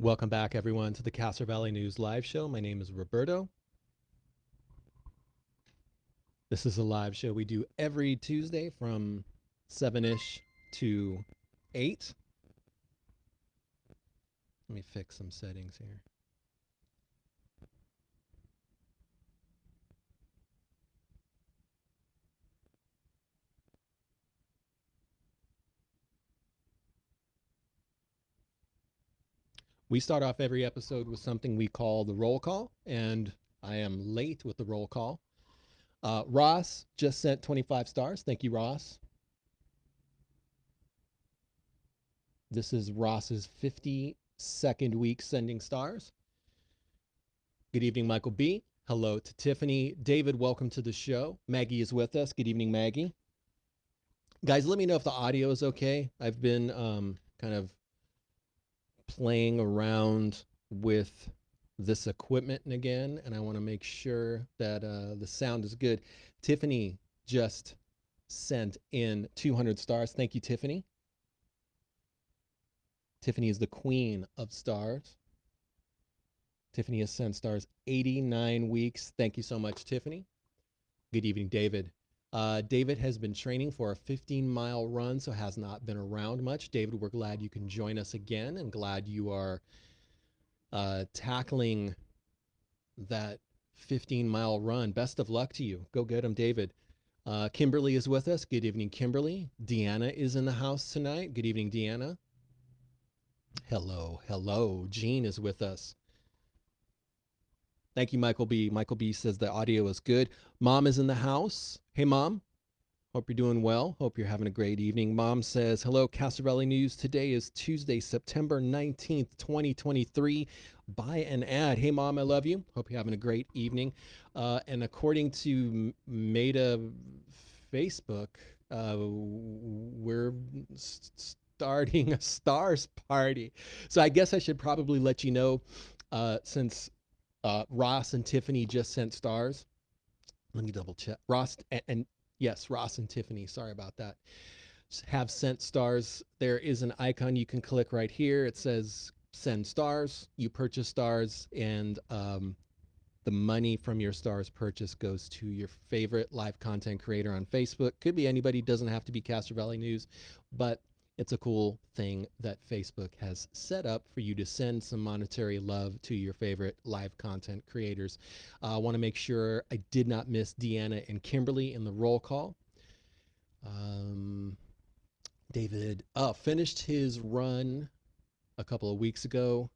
Welcome back, everyone, to the Castro Valley News Live Show. My name is Roberto. This is a live show we do every Tuesday from 7-ish to 8. Let me fix some settings here. We start off every episode with something we call the roll call, and I am late with the roll call. Ross just sent 25 stars. Thank you, Ross. This is Ross's 52nd week sending stars. Good evening, Michael B. Hello to Tiffany. David, welcome to the show. Maggie is with us. Good evening, Maggie. Guys, let me know if the audio is okay. I've been kind of playing around with this equipment again, and I want to make sure that the sound is good. Tiffany just sent in 200 stars. Thank you, Tiffany. Tiffany is the queen of stars. Tiffany has sent stars 89 weeks. Thank you so much, Tiffany. Good evening, David. David has been training for a 15-mile run, so has not been around much. David, we're glad you can join us again and glad you are tackling that 15-mile run. Best of luck to you. Go get him, David. Kimberly is with us. Good evening, Kimberly. Deanna is in the house tonight. Good evening, Deanna. Hello, hello. Jean is with us. Thank you, Michael B. Michael B says the audio is good. Mom is in the house. Hey, Mom. Hope you're doing well. Hope you're having a great evening. Mom says, hello, Castro Valley News. Today is Tuesday, September 19th, 2023. Buy an ad. Hey, Mom, I love you. Hope you're having a great evening. And according to Meta Facebook, we're starting a stars party. So I guess I should probably let you know, since Ross and Tiffany just sent stars. Let me double check. Ross and yes, Ross and Tiffany, sorry about that, have sent stars. There is an icon you can click right here. It says send stars. You purchase stars, and the money from your stars purchase goes to your favorite live content creator on Facebook. Could be anybody, doesn't have to be Castro Valley News, but it's a cool thing that Facebook has set up for you to send some monetary love to your favorite live content creators. I want to make sure I did not miss Deanna and Kimberly in the roll call. David finished his run a couple of weeks ago.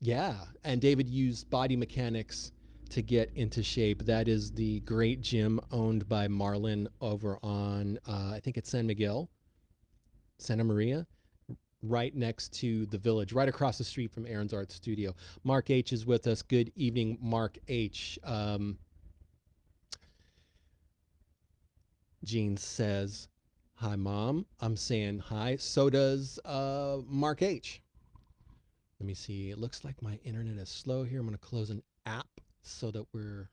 Yeah, and David used Body Mechanics to get into shape. That is the great gym owned by Marlon over on, I think it's San Miguel, Santa Maria, right next to the Village, right across the street from Aaron's Art Studio. Mark H is with us. Good evening, Mark H. Jean says, hi, Mom. I'm saying hi. So does Mark H. Let me see. It looks like my internet is slow here. I'm going to close an app so that we're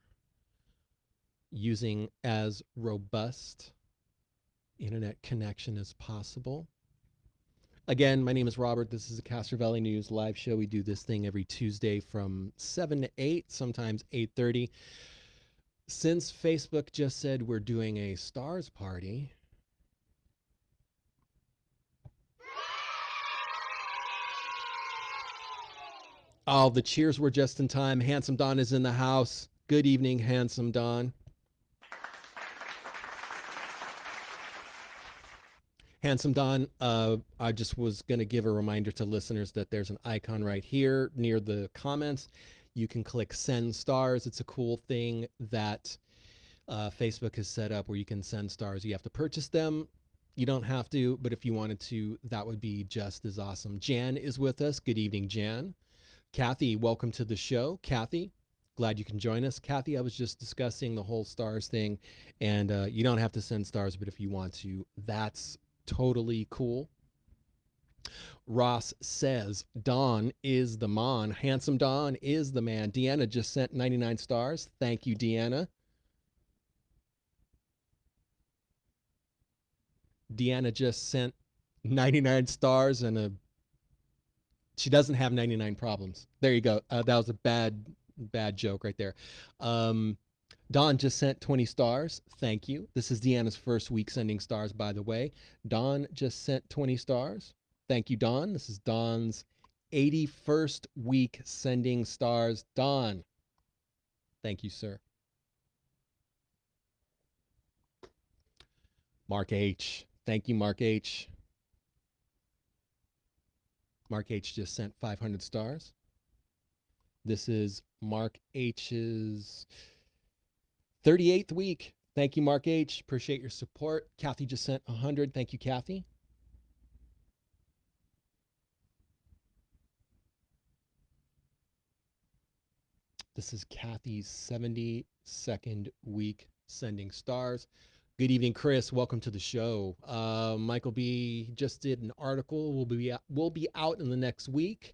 using as robust internet connection as possible. Again, my name is Robert. This is the Castro Valley News live show. We do this thing every Tuesday from 7 to 8, sometimes 8:30. Since Facebook just said we're doing a stars party, oh, the cheers were just in time. Handsome Don is in the house. Good evening, Handsome Don. Handsome Don, I just was going to give a reminder to listeners that there's an icon right here near the comments. You can click send stars. It's a cool thing that Facebook has set up where you can send stars. You have to purchase them. You don't have to, but if you wanted to, that would be just as awesome. Jan is with us. Good evening, Jan. Kathy, welcome to the show. Kathy, glad you can join us. Kathy, I was just discussing the whole stars thing, and you don't have to send stars, but if you want to, that's totally cool. Ross says, Don is the man. Handsome Don is the man. Deanna just sent 99 stars. Thank you, Deanna. Deanna just sent 99 stars and a She doesn't have 99 problems. There you go. That was a bad joke right there. Um, Dawn just sent 20 stars. Thank you. This is Deanna's first week sending stars, by the way. Dawn just sent 20 stars. Thank you, Dawn. This is Dawn's 81st week sending stars. Dawn, thank you, sir. Mark H. Thank you, Mark H. Mark H just sent 500 stars. This is Mark H's 38th week. Thank you, Mark H. Appreciate your support. Kathy just sent 100. Thank you, Kathy. This is Kathy's 72nd week sending stars. Good evening, Chris. Welcome to the show. Michael B just did an article. We'll be out in the next week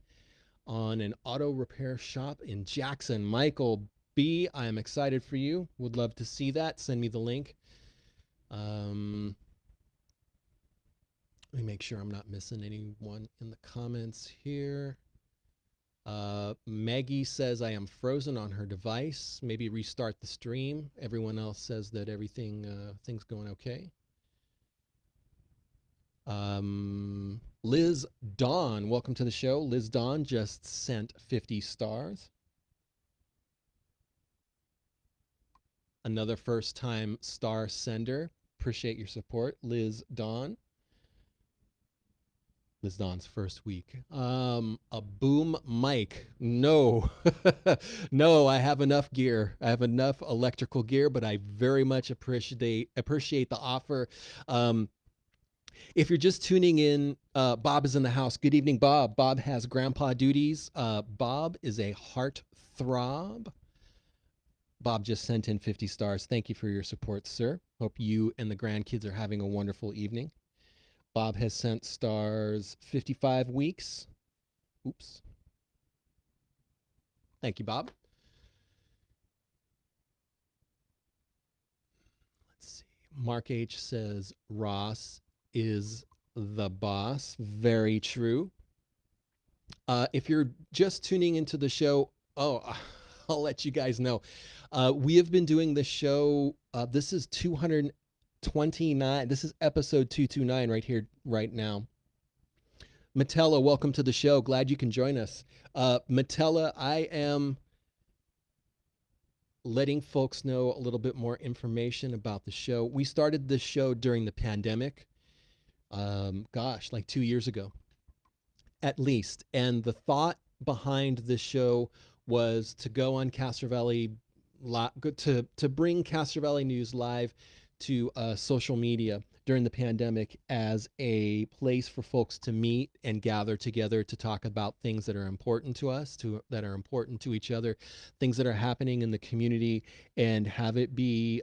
on an auto repair shop in Jackson. Michael B, I am excited for you. Would love to see that. Send me the link. Let me make sure I'm not missing anyone in the comments here. Maggie says I am frozen on her device. Maybe restart the stream. Everyone else says that things going okay. Liz Dawn, welcome to the show. Liz Dawn just sent 50 stars. Another first time star sender. Appreciate your support, Liz Dawn. Liz Dawn's first week. A boom mic. No. No, I have enough gear. I have enough electrical gear, but I very much appreciate the offer. If you're just tuning in, Bob is in the house. Good evening, Bob. Bob has grandpa duties. Bob is a heart throb. Bob just sent in 50 stars. Thank you for your support, sir. Hope you and the grandkids are having a wonderful evening. Bob has sent stars 55 weeks. Oops. Thank you, Bob. Let's see. Mark H says Ross is the boss. Very true. If you're just tuning into the show, I'll let you guys know. We have been doing this show. This is 229. This is episode 229 right here, right now. Metella, welcome to the show. Glad you can join us. Metella, I am letting folks know a little bit more information about the show. We started this show during the pandemic. Like 2 years ago, at least. And the thought behind this show was to go on Castro Valley, to bring Castro Valley News live to social media during the pandemic as a place for folks to meet and gather together to talk about things that are important to us, that are important to each other, things that are happening in the community, and have it be.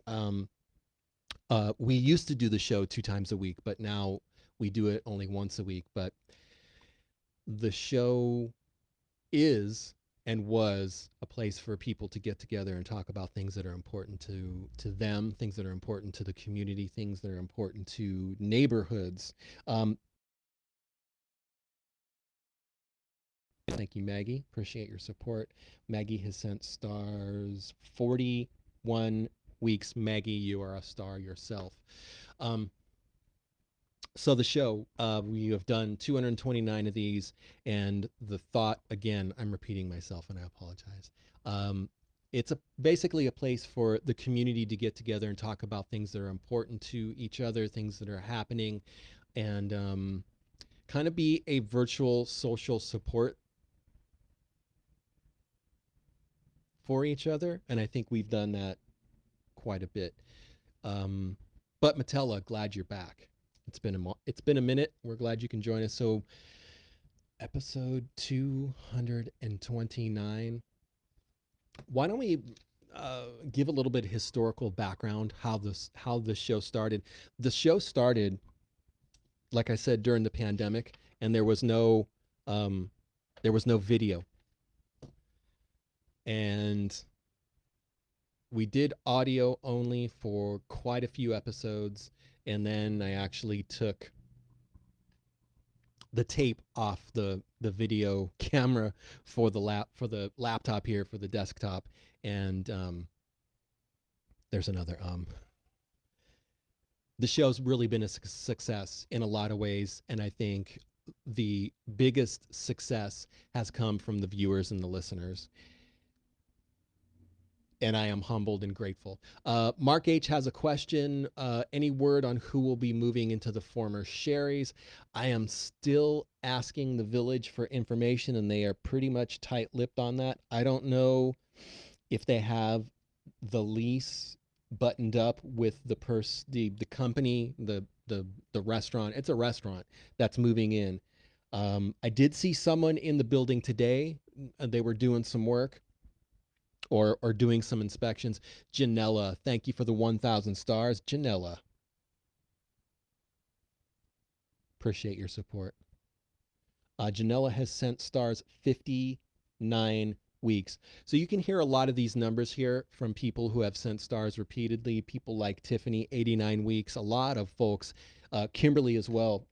We used to do the show 2 times a week, but now we do it only once a week. But the show is and was a place for people to get together and talk about things that are important to them, things that are important to the community, things that are important to neighborhoods. Thank you, Maggie. Appreciate your support. Maggie has sent stars 41 weeks. Maggie, you are a star yourself. So the show, we have done 229 of these, and the thought, again, I'm repeating myself and I apologize. It's basically a place for the community to get together and talk about things that are important to each other, things that are happening, and kind of be a virtual social support for each other. And I think we've done that quite a bit. But Metella, glad you're back. It's been a minute. We're glad you can join us. So episode 229. Why don't we give a little bit of historical background how this show started. The show started, like I said, during the pandemic, and there was no video. And we did audio only for quite a few episodes, and then I actually took the tape off the video camera for the laptop here for the desktop, and there's another the show's really been a success in a lot of ways, and I think the biggest success has come from the viewers and the listeners, and I am humbled and grateful. Mark H has a question. Any word on who will be moving into the former Sherry's? I am still asking the village for information, and they are pretty much tight-lipped on that. I don't know if they have the lease buttoned up with the company, the restaurant. It's a restaurant that's moving in. I did see someone in the building today. They were doing some work or doing some inspections. Janella, thank you for the 1,000 stars. Janella, appreciate your support. Janella has sent stars 59 weeks. So you can hear a lot of these numbers here from people who have sent stars repeatedly. People like Tiffany, 89 weeks. A lot of folks, Kimberly as well.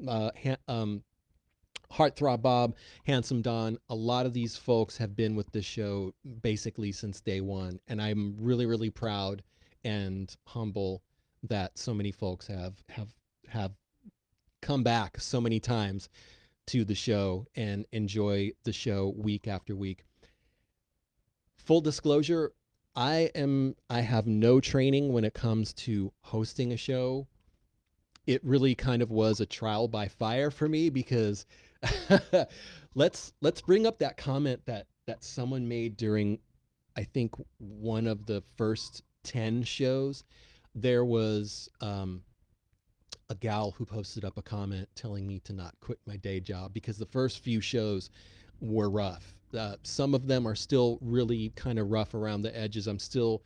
Heartthrob Bob, Handsome Don, a lot of these folks have been with this show basically since day one. And I'm really, really proud and humble that so many folks have come back so many times to the show and enjoy the show week after week. Full disclosure, I have no training when it comes to hosting a show. It really kind of was a trial by fire for me because let's bring up that comment that someone made during I think one of the first 10 shows. There was a gal who posted up a comment telling me to not quit my day job because the first few shows were rough. Some of them are still really kind of rough around the edges. I'm still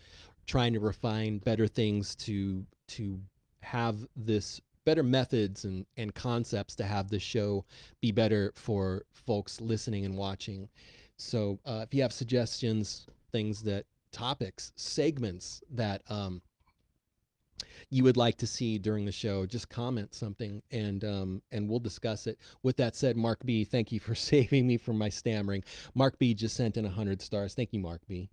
trying to refine better things to have this better methods and concepts to have this show be better for folks listening and watching. So if you have suggestions, things that topics, segments that you would like to see during the show, just comment something and we'll discuss it. With that said, Mark B, thank you for saving me from my stammering. Mark B just sent in 100 stars. Thank you, Mark B.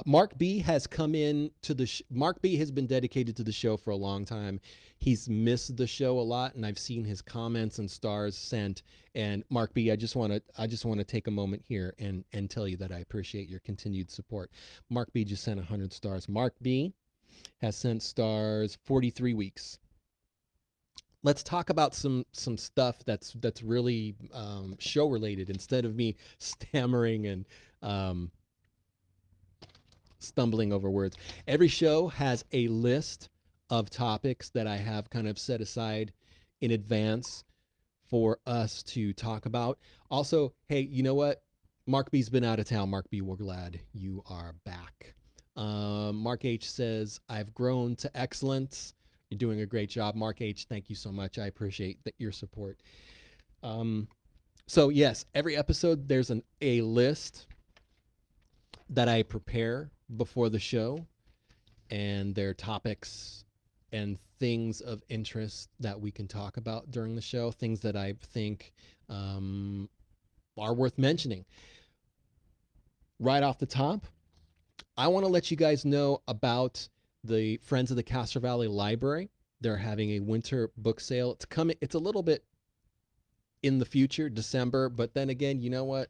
Mark B has come in to Mark B has been dedicated to the show for a long time. He's missed the show a lot, and I've seen his comments and stars sent. And Mark B, I just want to take a moment here and tell you that I appreciate your continued support. Mark B just sent 100 stars. Mark B has sent stars 43 weeks. Let's talk about some stuff that's really show related instead of me stammering and stumbling over words. Every show has a list of topics that I have kind of set aside in advance for us to talk about. Also, hey, you know what? Mark B's been out of town. Mark B, we're glad you are back. Mark H says, I've grown to excellence. You're doing a great job. Mark H, thank you so much. I appreciate your support. So yes, every episode there's a list that I prepare before the show, and their topics and things of interest that we can talk about during the show, things that I think are worth mentioning. Right off the top, I want to let you guys know about the Friends of the Castro Valley Library. They're having a winter book sale. It's coming. It's a little bit in the future, December, but then again, you know what?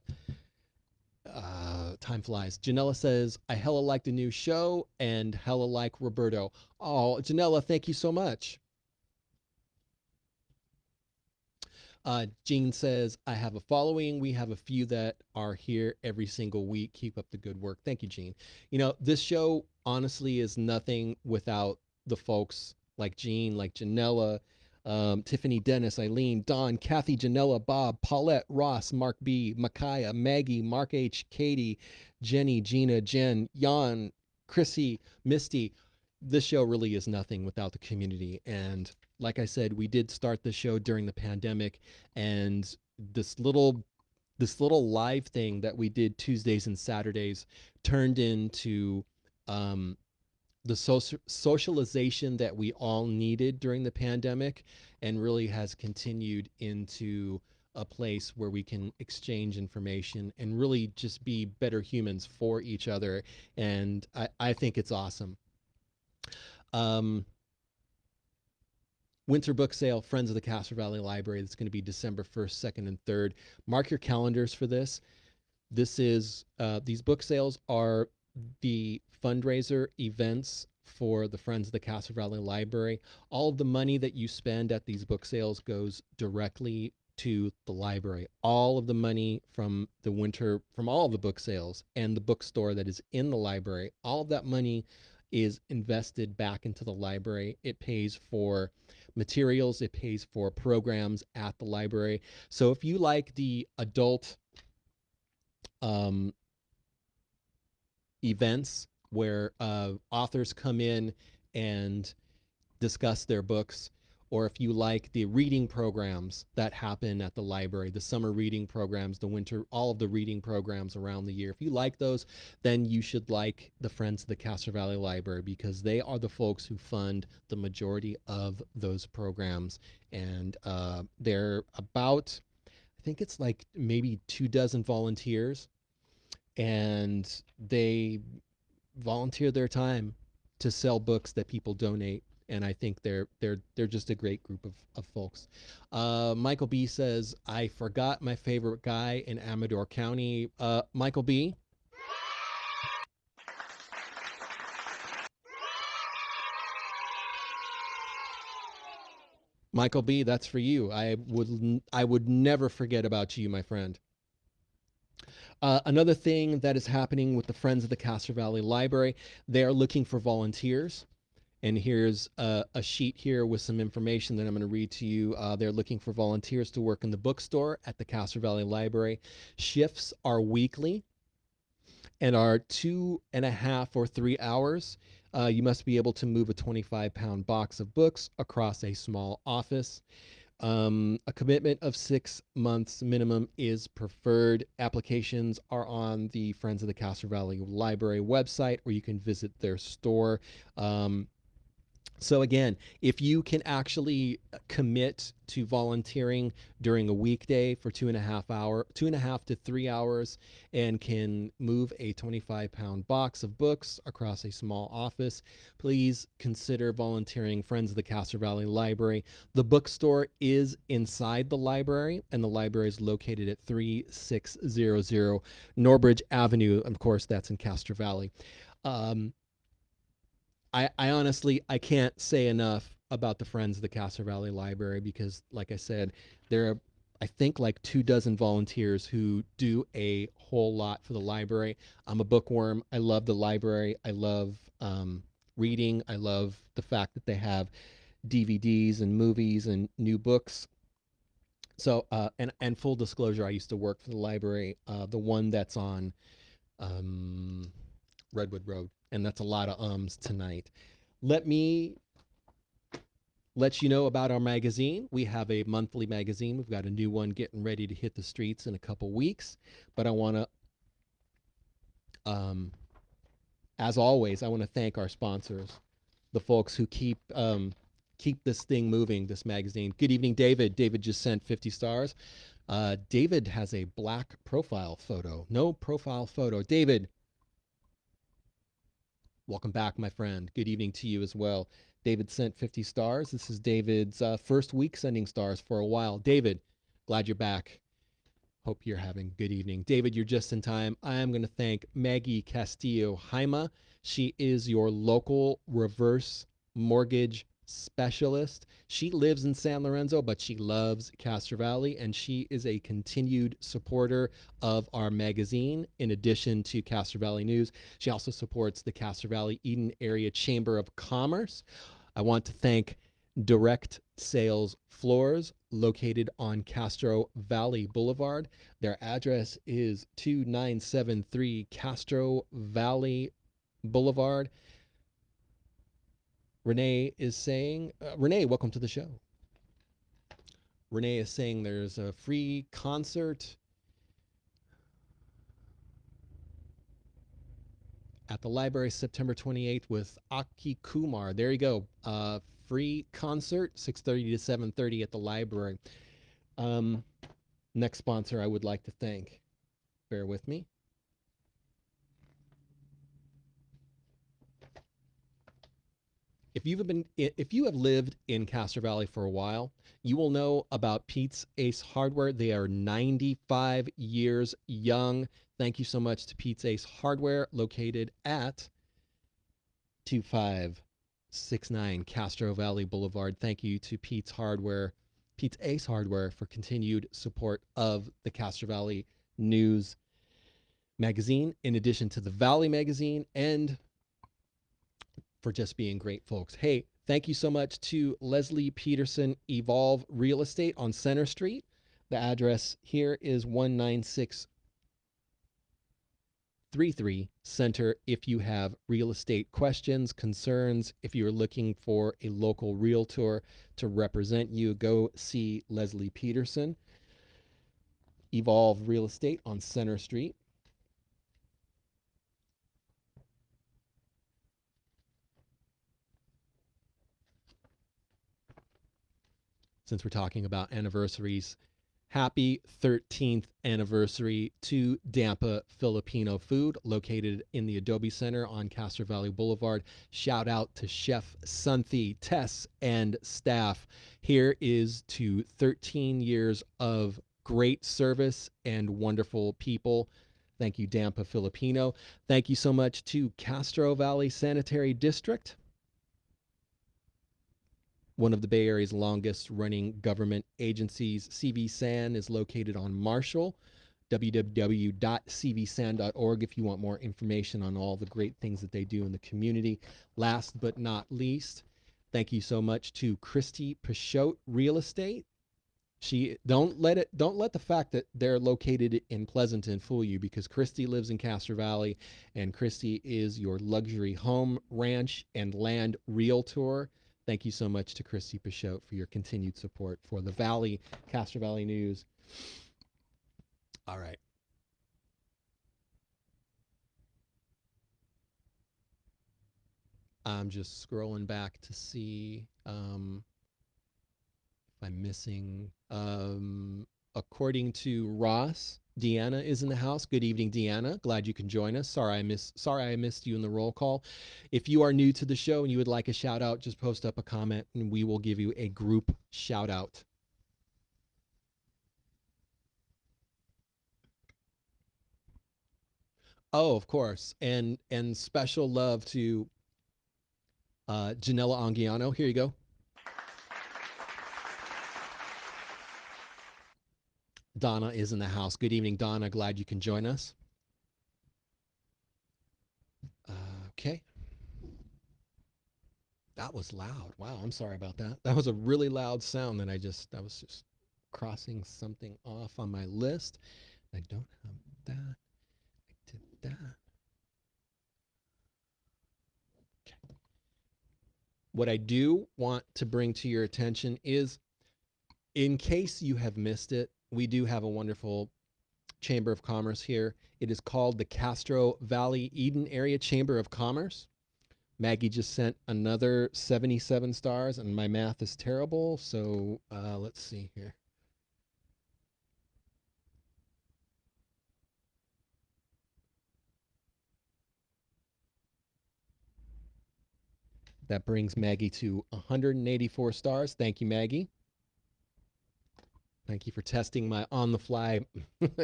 Time flies. Janella says, I hella like the new show and hella like Roberto. Oh, Janella, thank you so much. Jean says, I have a following. We have a few that are here every single week. Keep up the good work. Thank you, Jean. You know, this show honestly is nothing without the folks like Jean, like Janella, Tiffany, Dennis, Eileen, Don, Kathy, Janella, Bob, Paulette, Ross, Mark B, Micaiah, Maggie, Mark H, Katie, Jenny, Gina, Jen, Jan, Chrissy, Misty. This show really is nothing without the community. And like I said, we did start the show during the pandemic, and this little live thing that we did Tuesdays and Saturdays turned into the socialization that we all needed during the pandemic, and really has continued into a place where we can exchange information and really just be better humans for each other. And I think it's awesome. Um, Winter book sale, Friends of the Castro Valley Library. That's going to be December 1st, 2nd, and 3rd. Mark your calendars for this. These book sales are the fundraiser events for the Friends of the Castro Valley Library. All of the money that you spend at these book sales goes directly to the library. All of the money from all of the book sales and the bookstore that is in the library, all of that money is invested back into the library. It pays for materials, it pays for programs at the library. So if you like the adult um, events where authors come in and discuss their books, or if you like the reading programs that happen at the library, the summer reading programs, the winter, all of the reading programs around the year, if you like those, then you should like the Friends of the Castro Valley Library, because they are the folks who fund the majority of those programs. And they're about, I think it's like maybe 2 dozen volunteers, and they volunteer their time to sell books that people donate. And I think they're just a great group of folks. Michael B says, I forgot my favorite guy in Amador County. Michael B, Michael B, that's for you. I would never forget about you, my friend. Another thing that is happening with the Friends of the Castro Valley Library, they are looking for volunteers. And here's a sheet here with some information that I'm going to read to you. They're looking for volunteers to work in the bookstore at the Castro Valley Library. Shifts are weekly and are 2.5 or 3 hours. You must be able to move a 25-pound box of books across a small office. A commitment of 6 months minimum is preferred. Applications are on the Friends of the Castro Valley Library website, or you can visit their store. So again, if you can actually commit to volunteering during a weekday for 2.5 to 3 hours, and can move a 25-pound box of books across a small office, please consider volunteering Friends of the Castro Valley Library. The bookstore is inside the library, and the library is located at 3600 Norbridge Avenue. Of course, that's in Castro Valley. Um, I honestly I can't say enough about the Friends of the Castro Valley Library, because, like I said, there are, I think, like 2 dozen volunteers who do a whole lot for the library. I'm a bookworm. I love the library. I love reading. I love the fact that they have DVDs and movies and new books. So and full disclosure, I used to work for the library, the one that's on um, Redwood Road, and that's a lot of ums tonight. Let me let you know about our magazine. We have a monthly magazine. We've got a new one getting ready to hit the streets in a couple weeks. But I want to, um, as always, I want to thank our sponsors, the folks who keep this thing moving, this magazine. Good evening, David. David just sent 50 stars. David has a black profile photo. No profile photo. David, welcome back, my friend. Good evening to you as well. David sent 50 stars. This is David's first week sending stars for a while. David, glad you're back. Hope you're having a good evening. David, you're just in time. I am going to thank Maggie Castillo Jaima. She is your local reverse mortgage specialist. She lives in San Lorenzo, but she loves Castro Valley, and she is a continued supporter of our magazine. In addition to Castro Valley News, she also supports the Castro Valley Eden Area Chamber of Commerce. I want to thank Direct Sales Floors, located on Castro Valley Boulevard. Their address is 2973 Castro Valley Boulevard. Renee is saying, Renee, welcome to the show. Renee is saying there's a free concert at the library September 28th with Aki Kumar. There you go. Free concert, 6:30 to 7:30 at the library. Um, Next sponsor I would like to thank. Bear with me. If you have lived in Castro Valley for a while, you will know about Pete's Ace Hardware. They are 95 years young. Thank you so much to Pete's Ace Hardware, located at 2569 Castro Valley Boulevard. Thank you to Pete's Ace Hardware, for continued support of the Castro Valley News magazine, in addition to the Valley magazine, and for just being great folks. Hey, thank you so much to Leslie Peterson Evolve Real Estate on Center Street. The address here is 19633 Center. If you have real estate questions, concerns, if you're looking for a local realtor to represent you, go see Leslie Peterson Evolve Real Estate on Center Street. Since we're talking about anniversaries, happy 13th anniversary to Dampa Filipino Food, located in the Adobe Center on Castro Valley Boulevard. Shout out to Chef Sunthi, Tess, and staff. Here is to 13 years of great service and wonderful people. Thank you, Dampa Filipino. Thank you so much to Castro Valley Sanitary District, one of the Bay Area's longest running government agencies. CVSAN is located on Marshall. www.cvsan.org if you want more information on all the great things that they do in the community. Last but not least, thank you so much to Christy Pichotte Real Estate. Don't let the fact that they're located in Pleasanton fool you, because Christy lives in Castro Valley, and Christy is your luxury home, ranch, and land realtor. Thank you so much to Christy Pichotte for your continued support for the Valley, Castro Valley News. All right. I'm just scrolling back to see if I'm missing. According to Ross, Deanna is in the house. Good evening, Deanna. Glad you can join us. Sorry I missed you in the roll call. If you are new to the show and you would like a shout out, just post up a comment and we will give you a group shout out. Oh, of course. And special love to Janella Anguiano. Here you go. Donna is in the house. Good evening, Donna. Glad you can join us. Okay. That was loud. Wow, I'm sorry about that. That was a really loud sound that I was just crossing something off on my list. I don't have that. I did that. Okay. What I do want to bring to your attention is, in case you have missed it, we do have a wonderful Chamber of Commerce here. It is called the Castro Valley Eden Area Chamber of Commerce. Maggie just sent another 77 stars, and my math is terrible, so let's see here. That brings Maggie to 184 stars. Thank you, Maggie. Thank you for testing my on-the-fly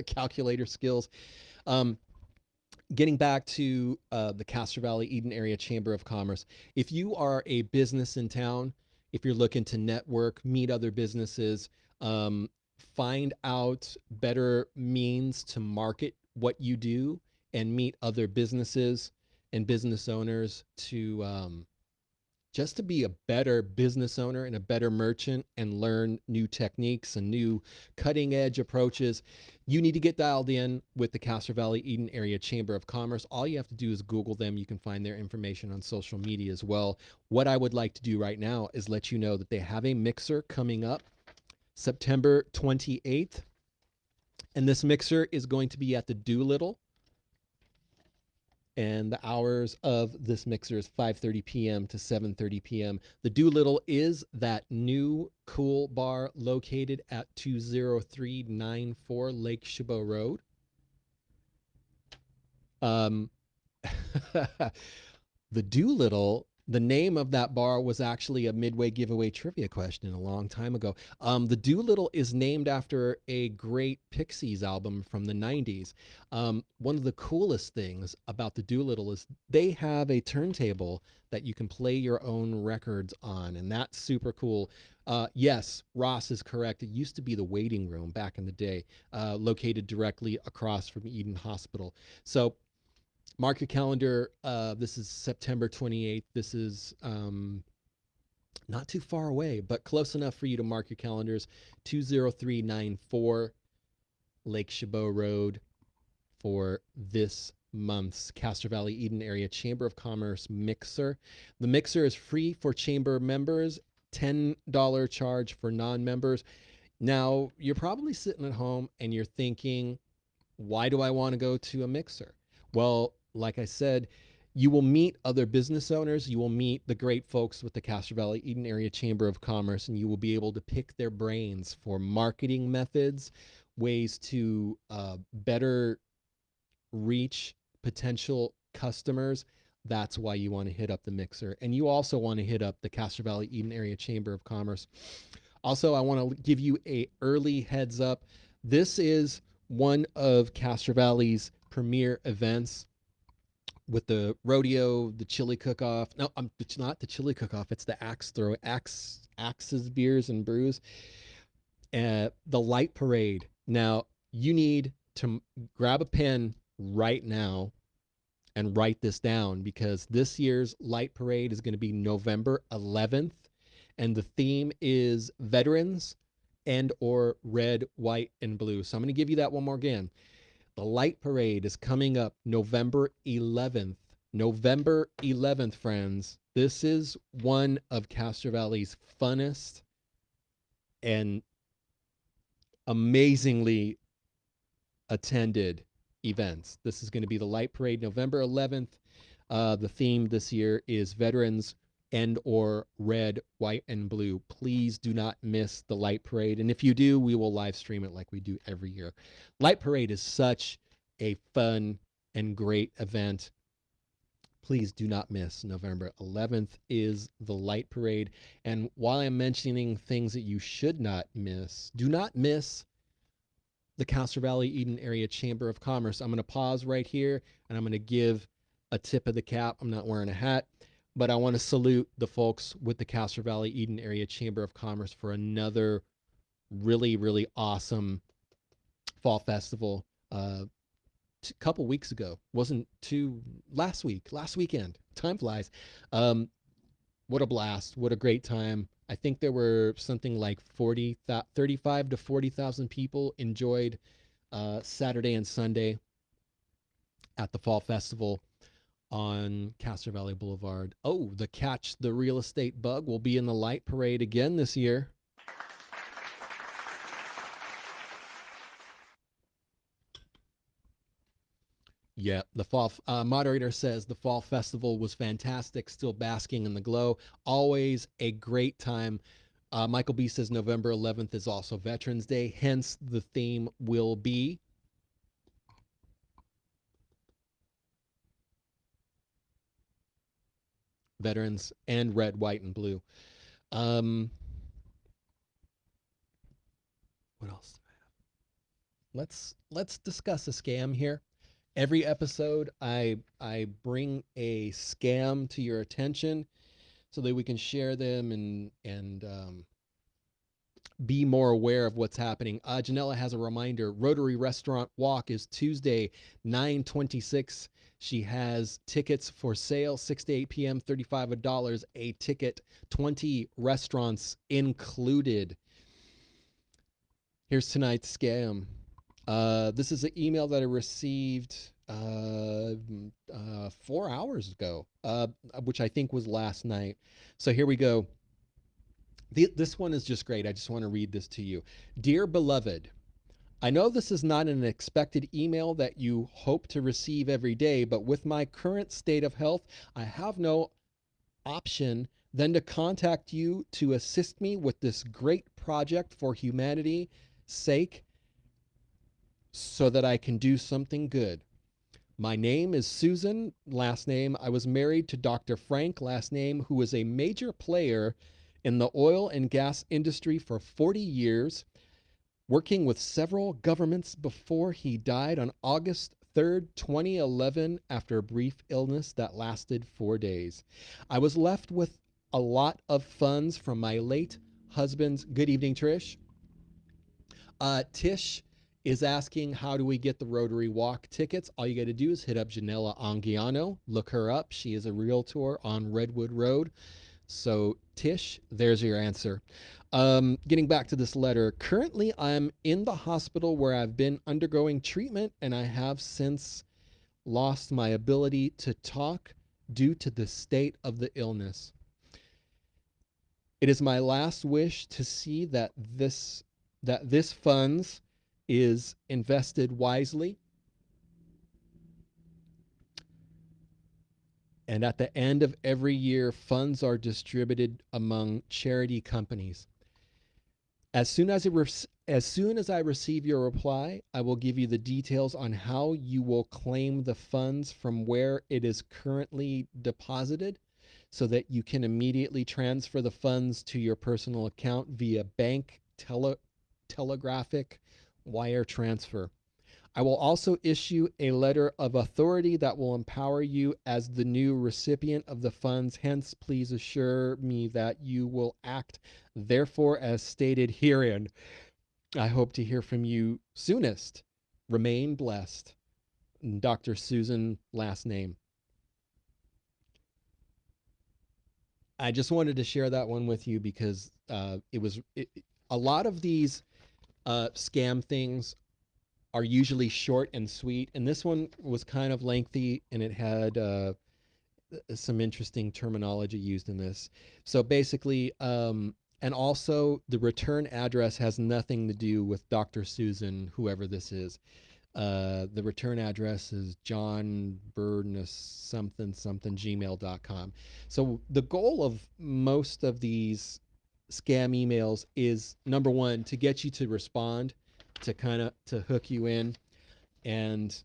calculator skills. Getting back to the Castro Valley Eden Area Chamber of Commerce, if you are a business in town, if you're looking to network, meet other businesses, find out better means to market what you do, and meet other businesses and business owners to just to be a better business owner and a better merchant and learn new techniques and new cutting edge approaches, you need to get dialed in with the Castro Valley Eden Area Chamber of Commerce. All you have to do is Google them. You can find their information on social media as well. What I would like to do right now is let you know that they have a mixer coming up September 28th. And this mixer is going to be at the Doolittle. And the hours of this mixer is 5:30 p.m. to 7:30 p.m. The Doolittle is that new cool bar located at 20394 Lake Chabot Road. Um, the Doolittle, the name of that bar was actually a Midway giveaway trivia question a long time ago. The Doolittle is named after a great Pixies album from the 90s. One of the coolest things about the Doolittle is they have a turntable that you can play your own records on, and that's super cool. Yes, Ross is correct. It used to be the waiting room back in the day, located directly across from Eden Hospital. So mark your calendar. This is September 28th. This is not too far away, but close enough for you to mark your calendars. 20394 Lake Chabot Road for this month's Castro Valley Eden Area Chamber of Commerce mixer. The mixer is free for chamber members, $10 charge for non-members. Now, you're probably sitting at home and you're thinking, why do I want to go to a mixer? Well, like I said, you will meet other business owners. You will meet the great folks with the Castro Valley Eden Area Chamber of Commerce, and you will be able to pick their brains for marketing methods, ways to better reach potential customers. That's why you want to hit up the mixer. And you also want to hit up the Castro Valley Eden Area Chamber of Commerce. Also, I want to give you a early heads up. This is one of Castro Valley's premier events with the rodeo, the chili cook-off. No, it's not the chili cook-off. It's the axes, beers and brews. The light parade. Now, you need to grab a pen right now and write this down, because this year's light parade is going to be November 11th, and the theme is veterans and or red, white, and blue. So I'm going to give you that one more again. The light parade is coming up November 11th. November 11th, friends. This is one of Castro Valley's funnest and amazingly attended events. This is going to be the light parade November 11th. The theme this year is veterans and or red, white, and blue. Please do not miss the light parade. And if you do, we will live stream it like we do every year. Light parade is such a fun and great event. Please do not miss. November 11th is the light parade. And while I'm mentioning things that you should not miss, do not miss the Castro Valley Eden Area Chamber of Commerce. I'm going to pause right here and I'm going to give a tip of the cap. I'm not wearing a hat, but I want to salute the folks with the Castro Valley Eden Area Chamber of Commerce for another really, really awesome fall festival. A couple weeks ago, wasn't too last weekend. Time flies. What a blast. What a great time. I think there were something like 35 to 40,000 people enjoyed Saturday and Sunday at the Fall Festival on Castro Valley Boulevard. Oh, the real estate bug will be in the light parade again this year. Yeah, the fall moderator says the fall festival was fantastic, still basking in the glow. Always a great time. Michael B says November 11th is also Veterans Day, hence the theme will be veterans and red, white, and blue. What else? Let's discuss a scam here. Every episode, I bring a scam to your attention so that we can share them and be more aware of what's happening. Janella has a reminder. Rotary Restaurant Walk is Tuesday, 9/26. She has tickets for sale, 6 to 8 p.m., $35 a ticket, 20 restaurants included. Here's tonight's scam. This is an email that I received 4 hours ago, which I think was last night. So here we go. This one is just great. I just want to read this to you. Dear beloved, I know this is not an expected email that you hope to receive every day, but with my current state of health, I have no option than to contact you to assist me with this great project for humanity's sake so that I can do something good. My name is Susan, last name. I was married to Dr. Frank, last name, who was a major player in the oil and gas industry for 40 years, working with several governments before he died on August 3rd, 2011, after a brief illness that lasted 4 days. I was left with a lot of funds from my late husband's. Good evening, Trish. Tish is asking, how do we get the Rotary Walk tickets? All you got to do is hit up Janella Angiano, look her up. She is a realtor on Redwood Road. So, Tish, there's your answer. Getting back to this letter, currently I'm in the hospital where I've been undergoing treatment, and I have since lost my ability to talk due to the state of the illness. It is my last wish to see that this funds is invested wisely, and at the end of every year funds are distributed among charity companies. As soon as I receive your reply, I will give you the details on how you will claim the funds from where it is currently deposited so that you can immediately transfer the funds to your personal account via bank, telegraphic, wire transfer. I will also issue a letter of authority that will empower you as the new recipient of the funds. Hence, please assure me that you will act therefore as stated herein. I hope to hear from you soonest. Remain blessed. Dr. Susan, last name. I just wanted to share that one with you because a lot of these scam things are usually short and sweet, and this one was kind of lengthy, and it had some interesting terminology used in this. So basically, and also the return address has nothing to do with Dr. Susan, whoever this is. The return address is johnburness something something gmail.com. So the goal of most of these scam emails is, number one, to get you to respond, to kind of to hook you in. And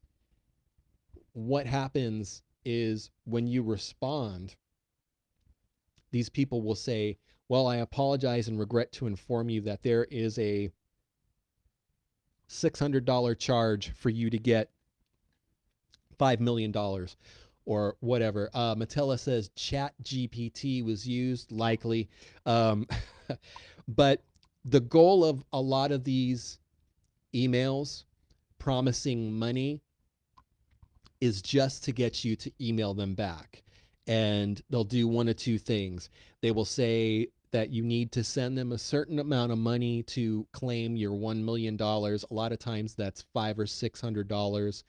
what happens is when you respond, these people will say, well, I apologize and regret to inform you that there is a $600 charge for you to get $5 million or whatever. Matella says Chat GPT was used, likely. Um, but the goal of a lot of these emails promising money is just to get you to email them back. And they'll do one of two things. They will say that you need to send them a certain amount of money to claim your $1 million. A lot of times that's $500 or $600.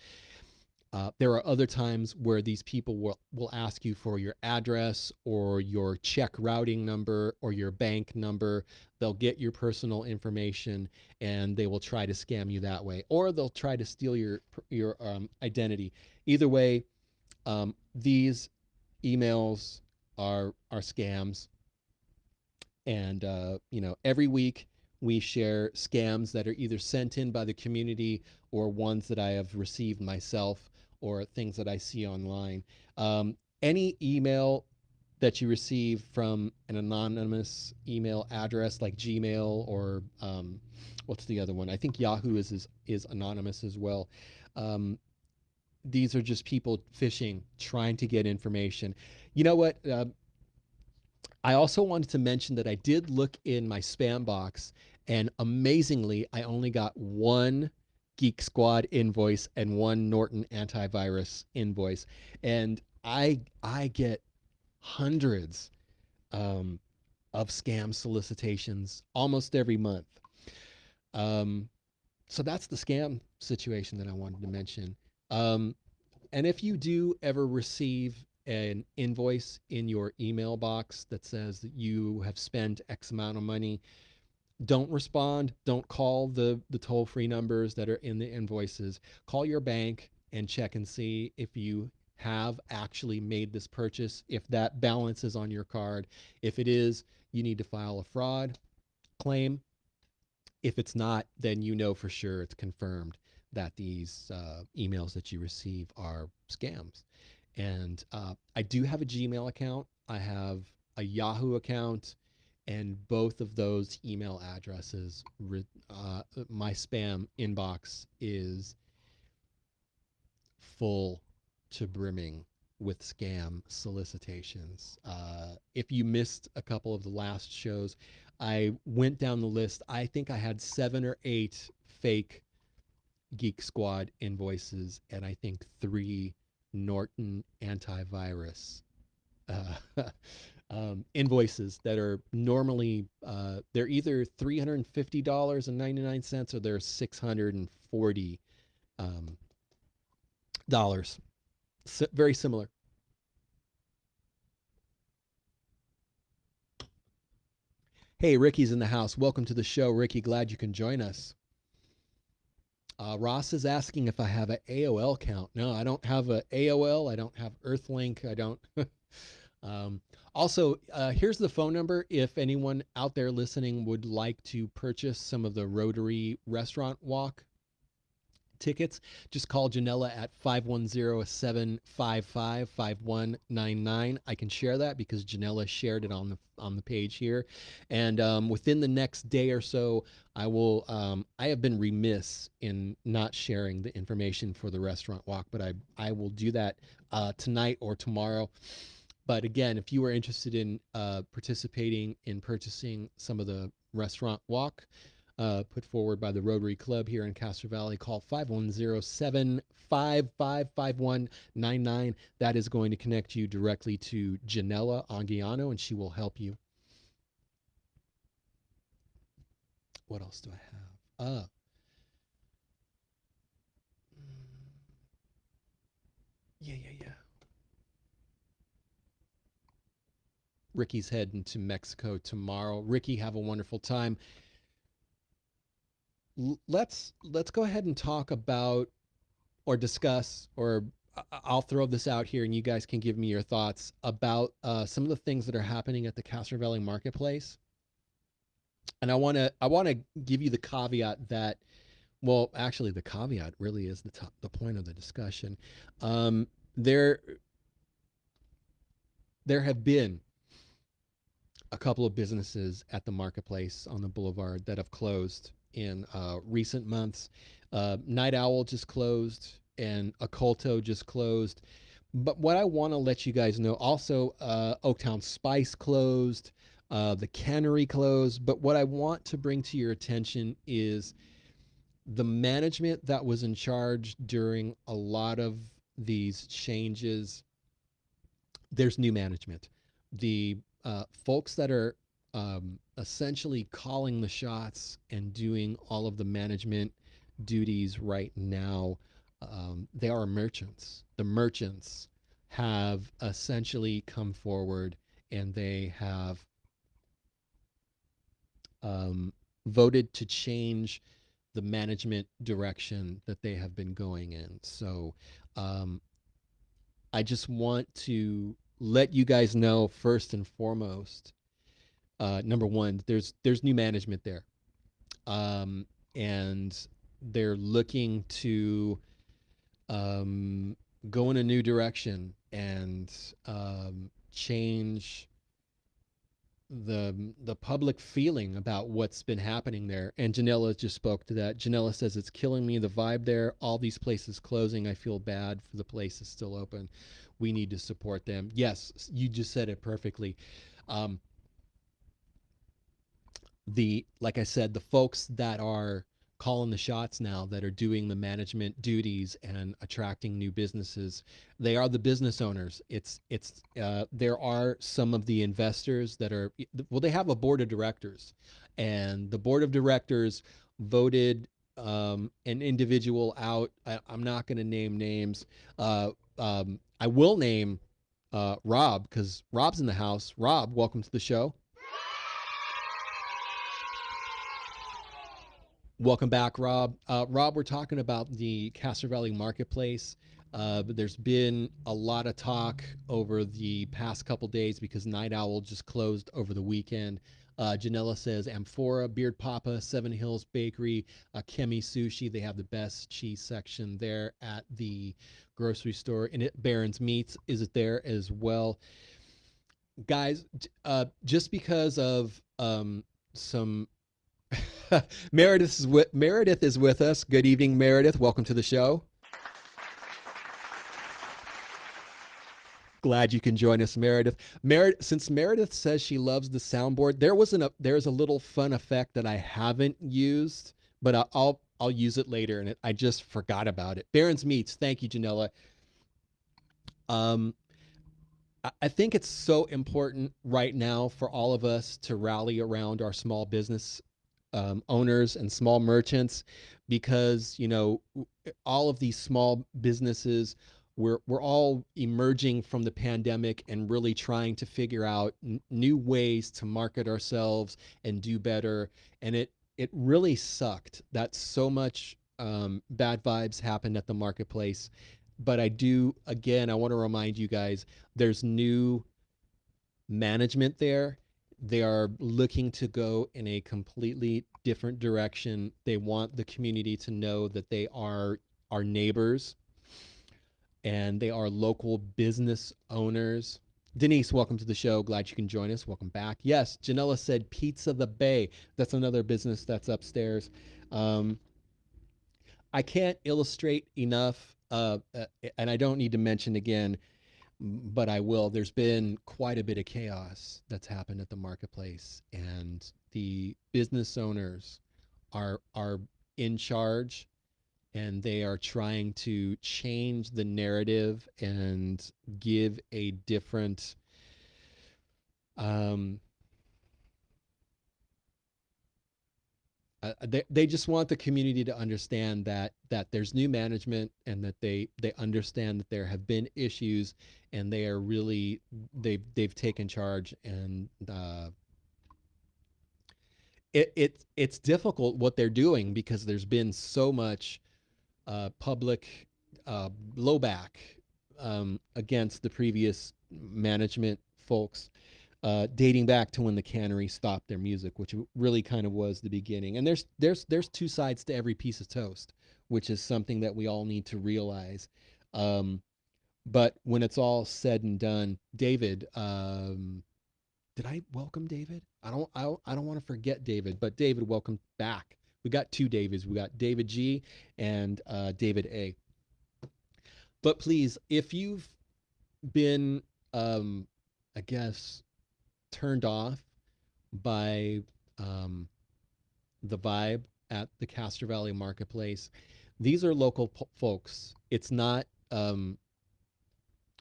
There are other times where these people will ask you for your address or your check routing number or your bank number. They'll get your personal information and they will try to scam you that way, or they'll try to steal your identity. Either way, these emails are scams, and every week we share scams that are either sent in by the community or ones that I have received myself or things that I see online. Any email that you receive from an anonymous email address like Gmail or what's the other one? I think Yahoo is anonymous as well. These are just people phishing, trying to get information. You know what? I also wanted to mention that I did look in my spam box, and amazingly, I only got one Geek Squad invoice and one Norton antivirus invoice, and I get hundreds um, of scam solicitations almost every month. Um, so that's the scam situation that I wanted to mention. Um, and if you do ever receive an invoice in your email box that says that you have spent X amount of money, Don't respond. Don't call the toll free numbers that are in the invoices. Call your bank and check and see if you have actually made this purchase, if that balance is on your card. If it is, you need to file a fraud claim. If it's not, then you know for sure it's confirmed that these emails that you receive are scams. And I do have a Gmail account. I have a Yahoo account, and both of those email addresses, my spam inbox is full to brimming with scam solicitations. If you missed a couple of the last shows, I went down the list. I think I had 7 or 8 fake Geek Squad invoices, and I think 3 Norton antivirus uh, invoices that are normally they're either $350.99 or they're $640 um, dollars. Very similar. Hey, Ricky's in the house. Welcome to the show, Ricky. Glad you can join us. Ross is asking if I have an AOL account. No, I don't have a AOL. I don't have Earthlink. I don't. um, Also, here's the phone number if anyone out there listening would like to purchase some of the Rotary Restaurant Walk tickets. Just call Janella at 510-755-5199. I can share that because Janella shared it on the page here. And within the next day or so, I will I have been remiss in not sharing the information for the restaurant walk, but I will do that tonight or tomorrow. But again, if you are interested in participating in purchasing some of the restaurant walk put forward by the Rotary Club here in Castro Valley, call 510-755-5199. That is going to connect you directly to Janella Anguiano, and she will help you. What else do I have? Yeah. Ricky's heading to Mexico tomorrow. Ricky, have a wonderful time. Let's go ahead and talk about or discuss, or I'll throw this out here and you guys can give me your thoughts about some of the things that are happening at the Castro Valley Marketplace. And I want to give you the caveat that, well, actually the caveat really is the point of the discussion. Um, there there have been a couple of businesses at the marketplace on the boulevard that have closed in recent months. Night Owl just closed, and Occulto just closed. But what I want to let you guys know also, Oaktown Spice closed, the Cannery closed. But what I want to bring to your attention is the management that was in charge during a lot of these changes. There's new management. The folks that are essentially calling the shots and doing all of the management duties right now, they are merchants. The merchants have essentially come forward and they have voted to change the management direction that they have been going in. So um, I just want to let you guys know first and foremost. Number one, there's new management there, um, and they're looking to um, go in a new direction and change the public feeling about what's been happening there. And Janella just spoke to that. Janella says it's killing me, the vibe there. All these places closing. I feel bad for the places still open. We need to support them. Yes, you just said it perfectly. Um, the like I said, the folks that are calling the shots now, that are doing the management duties and attracting new businesses, they are the business owners. It's there are some of the investors that are, well, they have a board of directors, and the board of directors voted an individual out. I'm not going to name names. I will name Rob, because Rob's in the house. Rob, welcome to the show. Welcome back, Rob. Rob, we're talking about the Castro Valley Marketplace. There's been a lot of talk over the past couple days because Night Owl just closed over the weekend. Janella says Amphora, Beard Papa, Seven Hills Bakery, Kemi Sushi. They have the best cheese section there at the grocery store. And it Barron's Meats is it there as well. Guys, just because of some Meredith is with us. Good evening, Meredith. Welcome to the show. Glad you can join us, Meredith. Since Meredith says she loves the soundboard, there's a little fun effect that I haven't used, but I'll use it later, and I just forgot about it. Barron's Meats. Thank you, Janella. Um, I think it's so important right now for all of us to rally around our small business owners and small merchants because all of these small businesses we're all emerging from the pandemic and really trying to figure out new ways to market ourselves and do better, and it really sucked that so much bad vibes happened at the marketplace. But I want to remind you guys, there's new management there. They are looking to go in a completely different direction. They want the community to know that they are our neighbors and they are local business owners. Denise, welcome to the show. Glad you can join us. Welcome back. Yes, Janella said Pizza the Bay. That's another business that's upstairs. Um, I can't illustrate enough, and I don't need to mention again, but I will. There's been quite a bit of chaos that's happened at the marketplace, and the business owners are in charge, and they are trying to change the narrative and give a different um, they just want the community to understand that there's new management and that they understand that there have been issues, and they are really they've taken charge, and it's difficult what they're doing because there's been so much public blowback against the previous management folks, dating back to when the Cannery stopped their music, which really kind of was the beginning. And there's two sides to every piece of toast, which is something that we all need to realize. Um, but when it's all said and done, David, did I welcome David? I don't want to forget David, but David, welcome back. We got two Davids. We got David G and David A. But please, if you've been, I guess, turned off by um, the vibe at the Castro Valley Marketplace, these are local folks. It's not.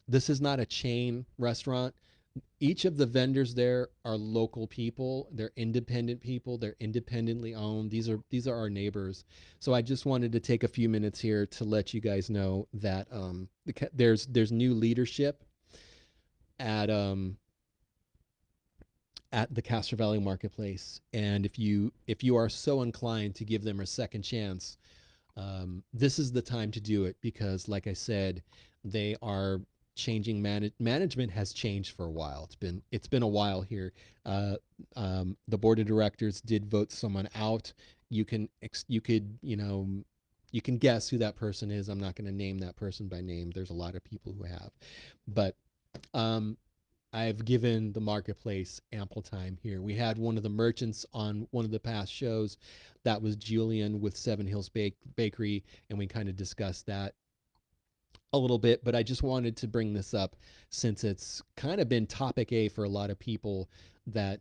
This is not a chain restaurant. Each of the vendors there are local people. They're independent people. They're independently owned. These are our neighbors. So I just wanted to take a few minutes here to let you guys know that there's new leadership at at the Castro Valley Marketplace, and if you are so inclined to give them a second chance, this is the time to do it because, like I said, they are changing. Management has changed for a while. It's been a while here. Uh, the board of directors did vote someone out. You can guess who that person is. I'm not going to name that person by name. There's a lot of people who have, but um, I've given the marketplace ample time here. We had one of the merchants on one of the past shows. That was Julian with Seven Hills Bakery, and we kind of discussed that a little bit. But I just wanted to bring this up since it's kind of been topic A for a lot of people that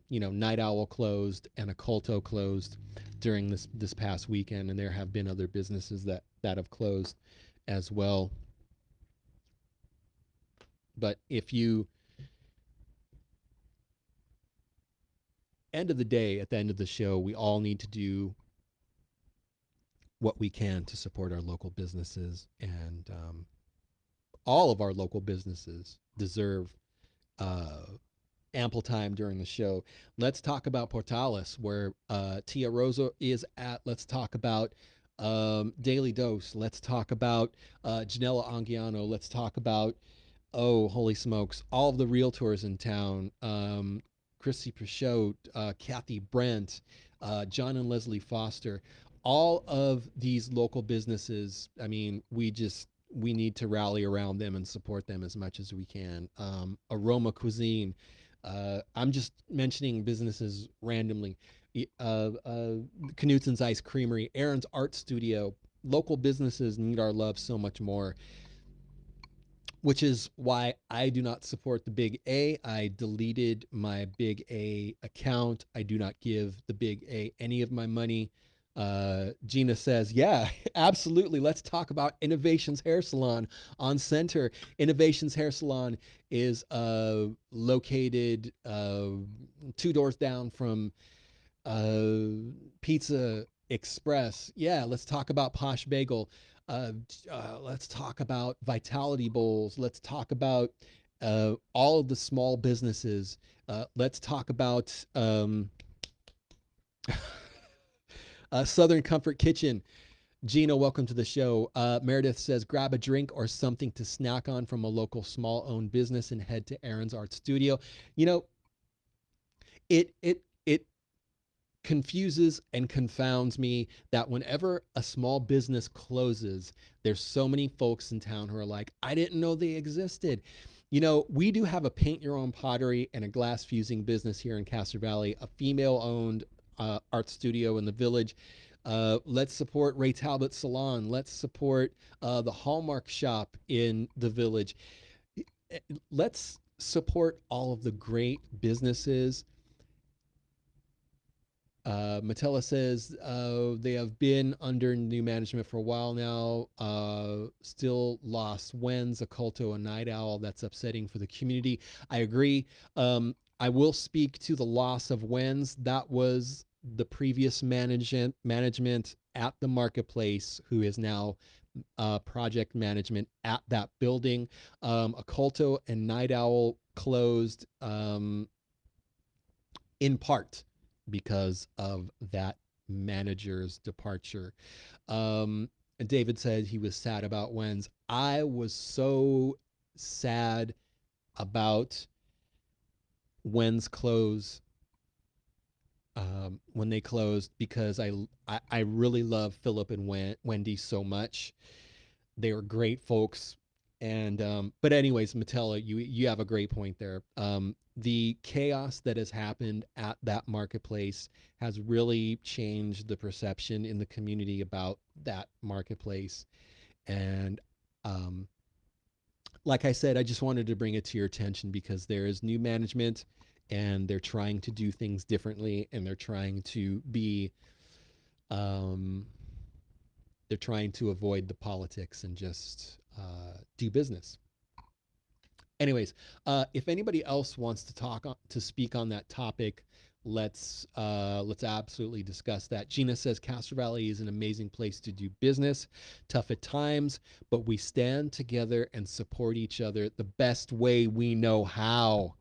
Night Owl closed and Occulto closed during this past weekend, and there have been other businesses that have closed as well. But if you end of the day, at the end of the show, we all need to do what we can to support our local businesses, and all of our local businesses deserve uh, ample time during the show. Let's talk about Portales, where Tia Rosa is at. Let's talk about Daily Dose. Let's talk about Janella Angiano. Let's talk about, oh, holy smokes, all of the realtors in town. Chrissy Pichot, Kathy Brent, John and Leslie Foster, all of these local businesses. I mean, we need to rally around them and support them as much as we can. Aroma Cuisine. I'm just mentioning businesses randomly. Knutsen's Ice Creamery, Aaron's Art Studio. Local businesses need our love so much more, which is why I do not support the Big A. I deleted my Big A account. I do not give the Big A any of my money. Gina says, yeah, absolutely. Let's talk about Innovations Hair Salon on Center. Innovations Hair Salon is located two doors down from Pizza Express. Yeah, let's talk about Posh Bagel. Uh, let's talk about Vitality Bowls. Let's talk about all of the small businesses. Let's talk about Southern Comfort Kitchen. Gina, welcome to the show. Meredith says, grab a drink or something to snack on from a local small owned business and head to Aaron's Art Studio. You know, it confuses and confounds me that whenever a small business closes, there's so many folks in town who are like, I didn't know they existed. You know, we do have a paint your own pottery and a glass fusing business here in Castro Valley, a female owned art studio in the village. Let's support Ray Talbot Salon. Let's support the Hallmark shop in the village. Let's support all of the great businesses. Matella says they have been under new management for a while now. Still lost Wens, Occulto, and Night Owl. That's upsetting for the community. I agree. I will speak to the loss of Wens. That was the previous management at the marketplace, who is now project management at that building. Occulto and Night Owl closed in part because of that manager's departure. And David said he was sad about Wens. I was so sad about Wens close when they closed, because I really love Philip and Wendy so much. They were great folks. And but anyways, Matella, you have a great point there. The chaos that has happened at that marketplace has really changed the perception in the community about that marketplace. And um, like I said, I just wanted to bring it to your attention because there is new management and they're trying to do things differently, and um, they're trying to avoid the politics and just do business. Anyways, if anybody else wants to to speak on that topic, let's absolutely discuss that. Gina says Castro Valley is an amazing place to do business, tough at times, but we stand together and support each other the best way we know how.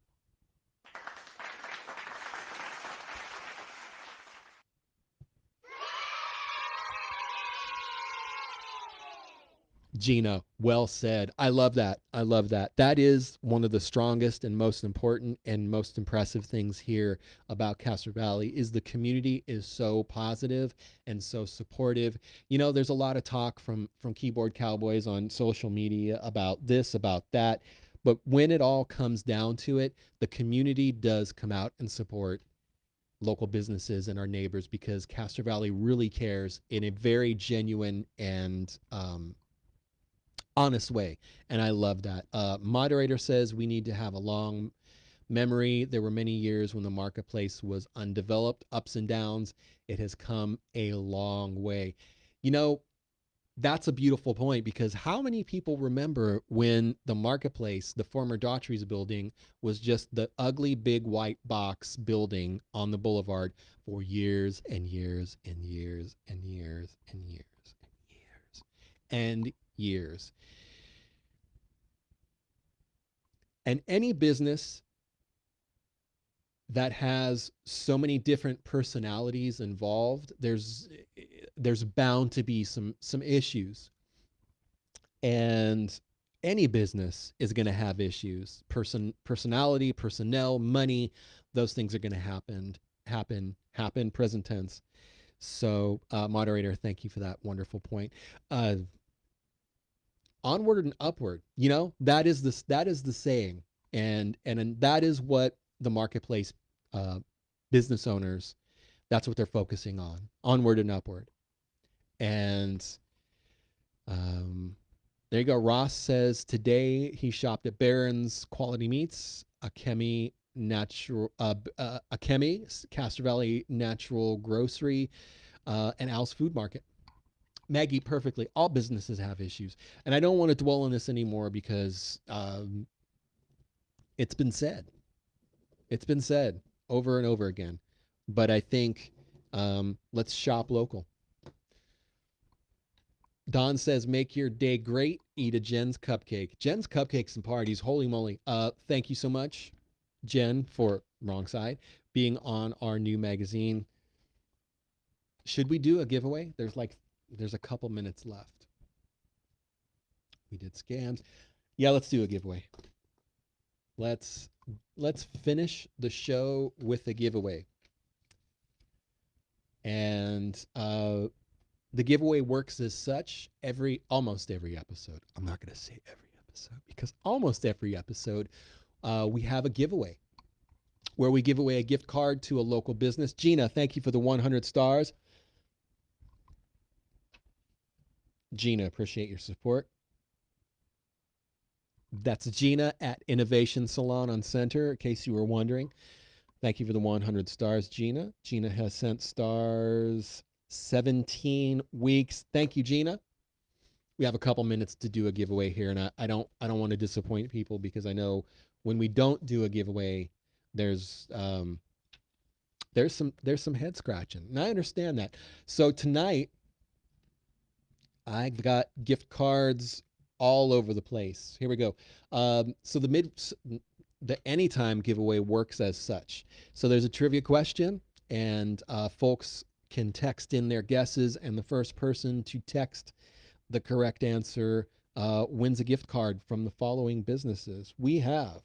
Gina, well said. I love that. I love that. That is one of the strongest and most important and most impressive things here about Castro Valley is the community is so positive and so supportive. You know, there's a lot of talk from keyboard cowboys on social media about this, about that, but when it all comes down to it, the community does come out and support local businesses and our neighbors because Castro Valley really cares in a very genuine and honest way. And I love that. Moderator says we need to have a long memory. There were many years when the marketplace was undeveloped, ups and downs. It has come a long way. You know, that's a beautiful point because how many people remember when the marketplace, the former Daughtry's building, was just the ugly big white box building on the boulevard for years and years and years and years and years and years and years. And any business that has so many different personalities involved, there's bound to be some issues. And any business is going to have issues. Personality, personnel, money, those things are going to happen present tense. So moderator, thank you for that wonderful point. uh Onward and upward, that is the saying. And that is what the marketplace uh business owners, that's what they're focusing onward and upward. And um there you go. Ross says today he shopped at Barron's Quality Meats, Akemi, Castro Valley Natural Grocery, and Al's Food Market. Maggie, perfectly. All businesses have issues, and I don't want to dwell on this anymore because it's been said. It's been said over and over again. But I think let's shop local. Don says, make your day great. Eat a Jen's cupcake. Jen's cupcakes and parties. Holy moly. Thank you so much, Jen, for wrong side, being on our new magazine. Should we do a giveaway? There's a couple minutes left. We did scams. Yeah, let's do a giveaway. Let's finish the show with a giveaway. And the giveaway works as such almost every episode. I'm not going to say every episode because almost every episode we have a giveaway where we give away a gift card to a local business. Gina, thank you for the 100 stars. Gina, appreciate your support. That's Gina at Innovation Salon on Center, in case you were wondering. Thank you for the 100 stars, Gina. Gina has sent stars 17 weeks. Thank you, Gina. We have a couple minutes to do a giveaway here, and I don't want to disappoint people because I know when we don't do a giveaway, there's some head scratching, and I understand that. So tonight, I got gift cards all over the place. Here we go. So the anytime giveaway works as such. So there's a trivia question, and folks can text in their guesses, and the first person to text the correct answer wins a gift card from the following businesses. We have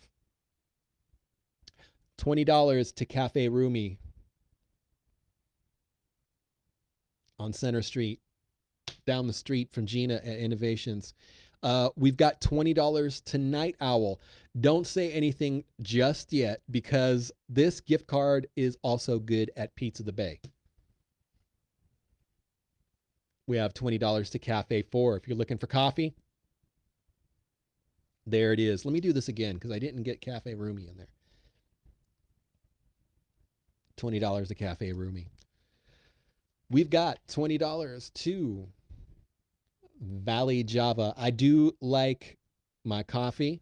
$20 to Cafe Rumi on Center Street, down the street from Gina at Innovations. We've got $20 to Night Owl. Don't say anything just yet because this gift card is also good at Pizza the Bay. We have $20 to Cafe 4. If you're looking for coffee, there it is. Let me do this again because I didn't get Cafe Rumi in there. $20 to Cafe Rumi. We've got $20 to Valley Java. I do like my coffee.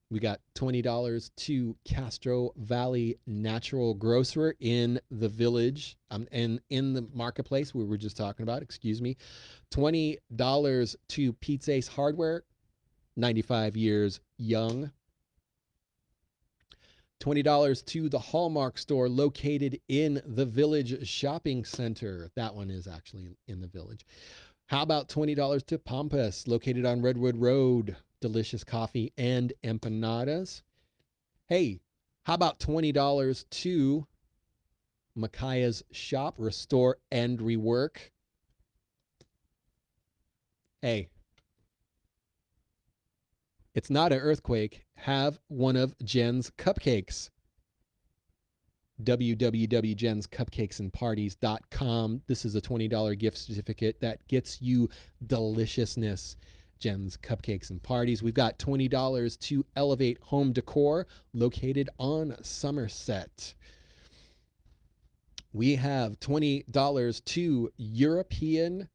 We got $20 to Castro Valley Natural Grocer in the village, and in the marketplace we were just talking about, excuse me. $20 to Pete's Ace Hardware, 95 years young. $20 to the Hallmark store located in the Village Shopping Center. That one is actually in the Village. How about $20 to Pampas, located on Redwood Road? Delicious coffee and empanadas. Hey, how about $20 to Makaya's Shop, Restore and Rework? Hey, it's not an earthquake. Have one of Jen's cupcakes. www.jenscupcakesandparties.com. This is a $20 gift certificate that gets you deliciousness. Jen's Cupcakes and Parties. We've got $20 to Elevate Home Decor, located on Somerset. We have $20 to European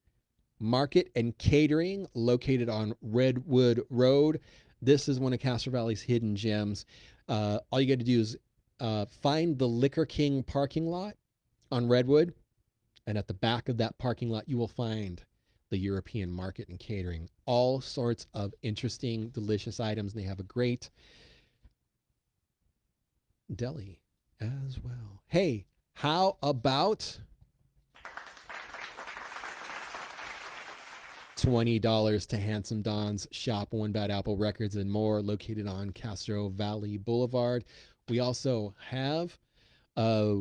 Market and Catering, located on Redwood Road. This is one of Castro Valley's hidden gems. All you got to do is find the Liquor King parking lot on Redwood, and at the back of that parking lot, you will find the European Market and Catering. All sorts of interesting, delicious items. And they have a great Deli as well. Hey, how about $20 to Handsome Don's Shop One Bad Apple Records and More, located on Castro Valley Boulevard? We also have uh,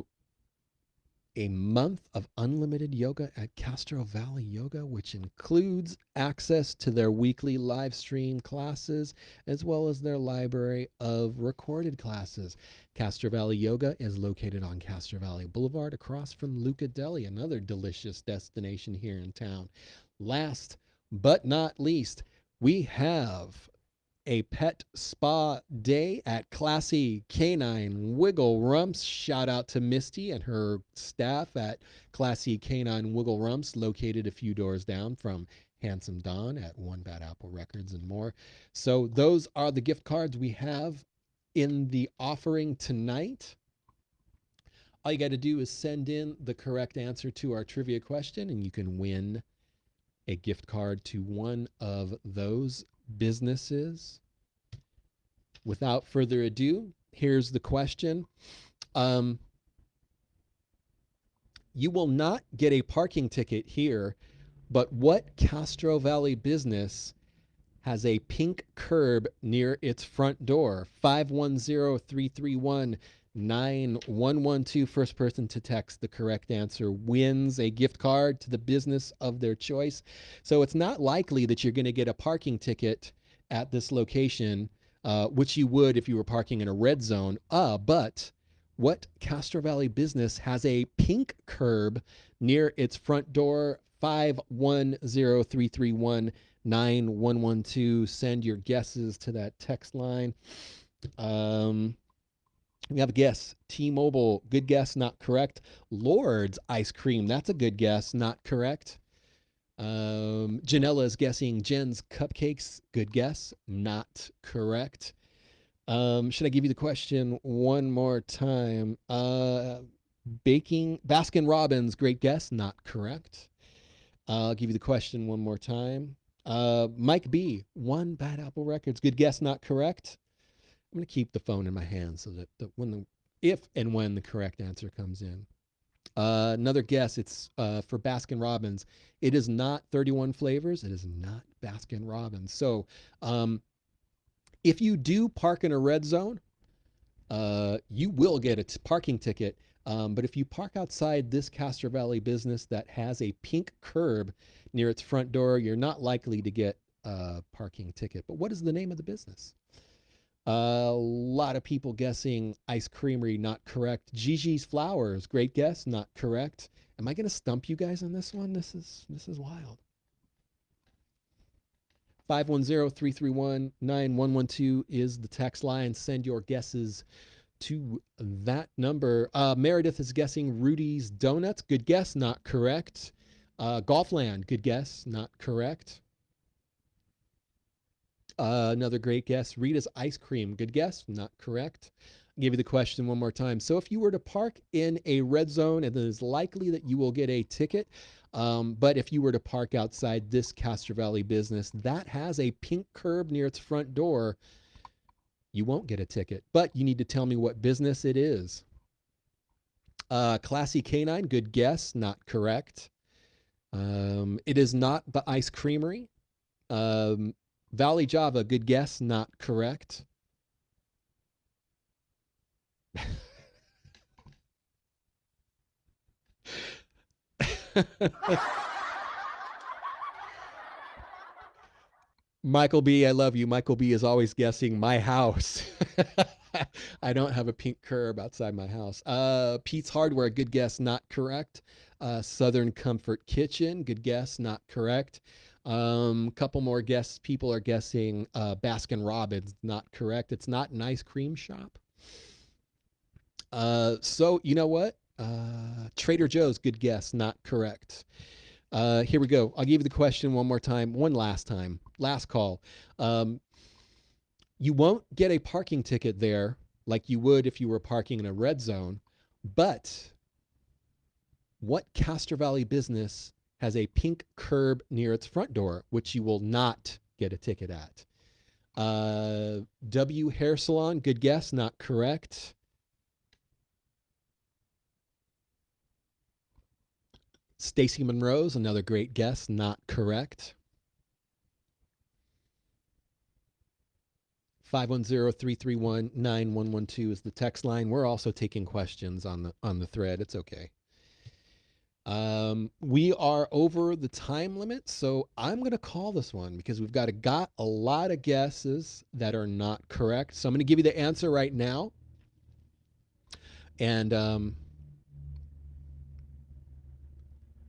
a month of unlimited yoga at Castro Valley Yoga, which includes access to their weekly live stream classes as well as their library of recorded classes. Castro Valley Yoga is located on Castro Valley Boulevard across from Luca Deli, another delicious destination here in town. Last but not least, we have a pet spa day at Classy Canine Wiggle Rumps. Shout out to Misty and her staff at Classy Canine Wiggle Rumps, located a few doors down from Handsome Don at One Bad Apple Records and More. So those are the gift cards we have in the offering tonight. All you got to do is send in the correct answer to our trivia question, and you can win a gift card to one of those businesses. Without further ado, here's the question. You will not get a parking ticket here, but what Castro Valley business has a pink curb near its front door? 510-331-9112. First person to text the correct answer wins a gift card to the business of their choice. So it's not likely that you're going to get a parking ticket at this location, which you would if you were parking in a red zone. But what Castro Valley business has a pink curb near its front door? 510-331-9112. Send your guesses to that text line. We have a guess. T-Mobile, good guess, not correct. Lord's Ice Cream, that's a good guess, not correct. Janella is guessing Jen's Cupcakes, good guess, not correct. Should I give you the question one more time? Baskin Robbins, great guess, not correct. I'll give you the question one more time. Mike B, One Bad Apple Records, good guess, not correct. I'm going to keep the phone in my hand so that if and when the correct answer comes in. Another guess, it's for Baskin Robbins. It is not 31 flavors. It is not Baskin Robbins. So if you do park in a red zone, you will get a parking ticket. But if you park outside this Castro Valley business that has a pink curb near its front door, you're not likely to get a parking ticket. But what is the name of the business? A lot of people guessing Ice Creamery, not correct. Gigi's Flowers, great guess, not correct. Am I going to stump you guys on this one? This is wild. 510-331-9112 is the text line. Send your guesses to that number. Meredith is guessing Rudy's Donuts. Good guess, not correct. Golfland, good guess, not correct. Another great guess. Rita's Ice Cream, good guess, not correct. I'll give you the question one more time. So if you were to park in a red zone, and it is likely that you will get a ticket, but if you were to park outside this Castro Valley business that has a pink curb near its front door, you won't get a ticket, but you need to tell me what business it is. Classy Canine, good guess, not correct. It is not the Ice Creamery. Valley Java, good guess, not correct. Michael B, I love you. Michael B is always guessing my house. I don't have a pink curb outside my house. Pete's Hardware, good guess, not correct. Southern Comfort Kitchen, good guess, not correct. Couple more guesses. People are guessing Baskin Robbins, not correct. It's not an ice cream shop. So you know what? Trader Joe's, good guess, not correct. Here we go. I'll give you the question one more time, one last time. Last call. You won't get a parking ticket there like you would if you were parking in a red zone, but what Castro Valley business has a pink curb near its front door, which you will not get a ticket at? W Hair Salon, good guess, not correct. Stacy Monroe's another great guess, not correct. 510-331-9112 is the text line. We're also taking questions on the thread. It's okay. We are over the time limit, so I'm going to call this one because we've got a lot of guesses that are not correct. So I'm going to give you the answer right now. And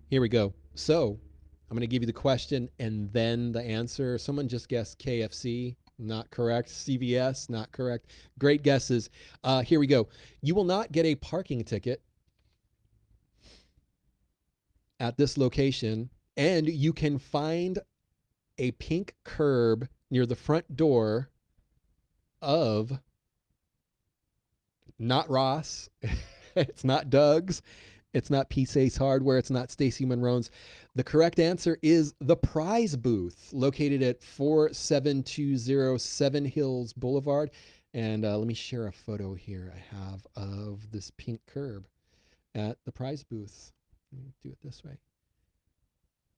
here we go. So I'm going to give you the question and then the answer. Someone just guessed KFC. Not correct. CVS, not correct. Great guesses. Here we go. You will not get a parking ticket at this location, and you can find a pink curb near the front door of not Ross, it's not Doug's, it's not Peace Ace Hardware, it's not Stacy Monroe's. The correct answer is the Prize Booth, located at 4720 Seven Hills Boulevard. And let me share a photo here I have of this pink curb at the Prize Booth. Let me do it this way.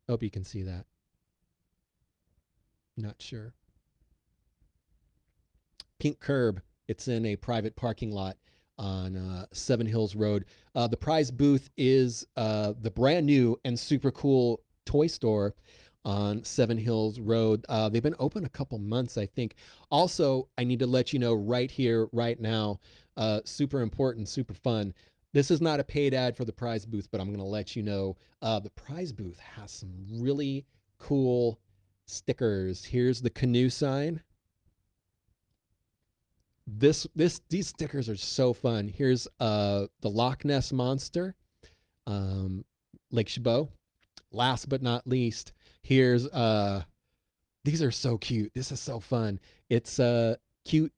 Hope you can see that. Not sure. Pink curb. It's in a private parking lot on Seven Hills Road. The Prize Booth is the brand new and super cool toy store on Seven Hills Road. They've been open a couple months, I think. Also, I need to let you know right here, right now, super important, super fun. This is not a paid ad for the Prize Booth, but I'm going to let you know the Prize Booth has some really cool stickers. Here's the canoe sign. These stickers are so fun. Here's the Loch Ness Monster, Lake Chabot. Last but not least, here's these are so cute. This is so fun. It's a cute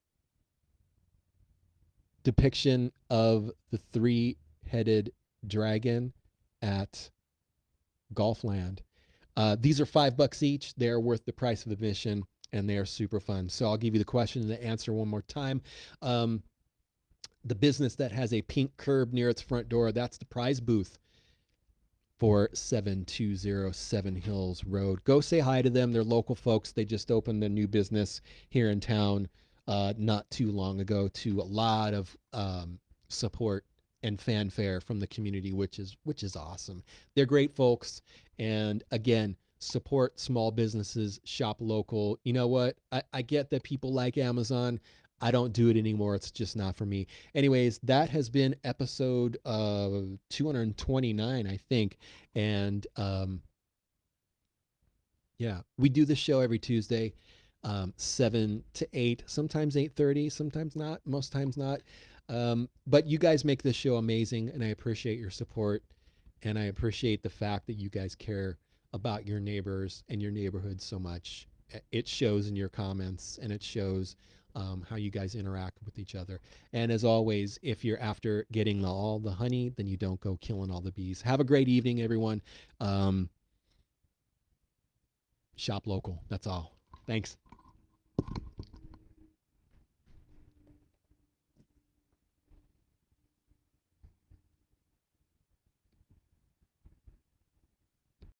depiction of the three-headed dragon at Golfland. These are $5 each. They're worth the price of admission, and they are super fun. So I'll give you the question and the answer one more time. The business that has a pink curb near its front door, that's the Prize Booth for 720 Seven Hills Road. Go say hi to them. They're local folks. They just opened a new business here in town not too long ago, to a lot of support and fanfare from the community, which is awesome. They're great folks. And again, support small businesses, shop local. You know what? I get that people like Amazon. I don't do it anymore. It's just not for me. Anyways, that has been episode 229, I think. And yeah, we do this show every Tuesday, 7 to 8, sometimes 8:30, sometimes not, most times not. But you guys make this show amazing, and I appreciate your support. And I appreciate the fact that you guys care about your neighbors and your neighborhood so much. It shows in your comments, and it shows how you guys interact with each other. And as always, if you're after getting all the honey, then you don't go killing all the bees. Have a great evening, everyone. Shop local. That's all. Thanks.